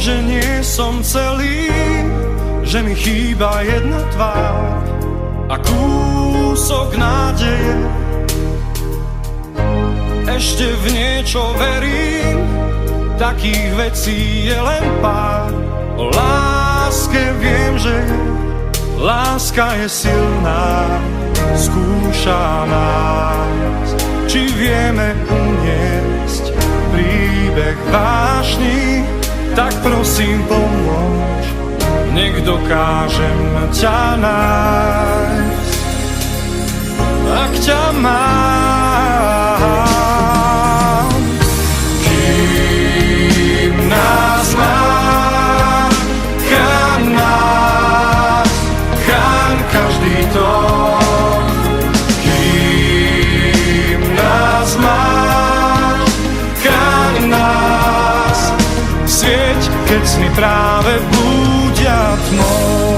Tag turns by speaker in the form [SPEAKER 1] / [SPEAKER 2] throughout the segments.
[SPEAKER 1] že nie som celý, že mi chýba jedna tvár a kúsok nádeje. Ešte v niečo verím, takých vecí je len pár. O láske viem, že láska je silná, skúša nás, či vieme uniesť príbeh vášny. Tak prosím pomôž, nech dokážem ťa nájsť. Ak ťa mám, kým nás chráň každý tón, kým nás máš, chráň nás, svieť, keď sny práve blúdia tmou.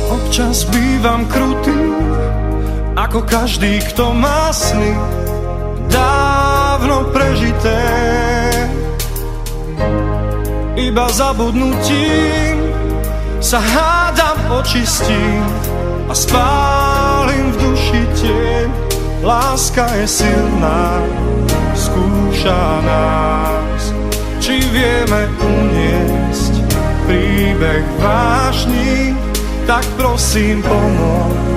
[SPEAKER 1] Občas bývam krutý, ako každý, kto má sny dávno prežité. Iba zabudnutím sa hádam očistím a spálim v duši tieň. Láska je silná, skúša nás, či vieme uniesť príbeh vášny. Tak prosím pomôž,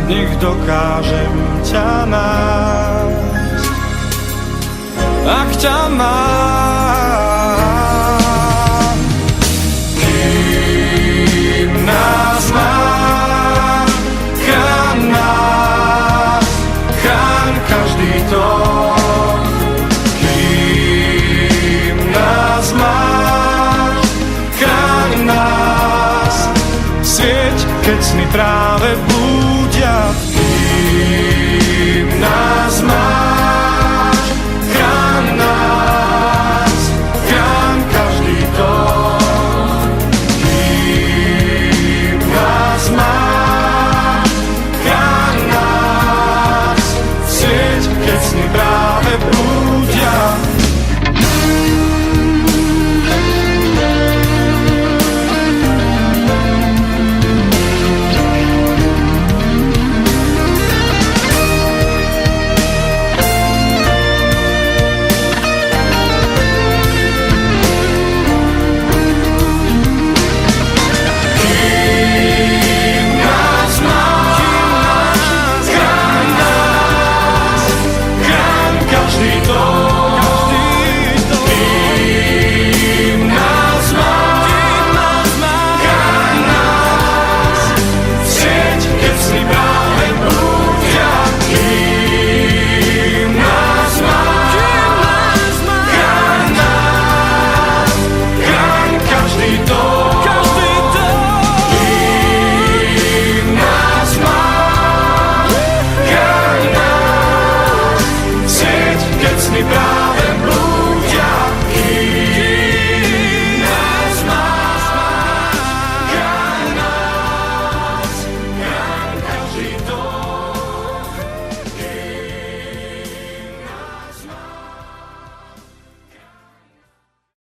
[SPEAKER 1] nech dokážem ťa nájsť. Ak ťa mám, kým nás máš, chráň každý tón, kým nás máš, chráň nás, svieť, keď sny práve budú.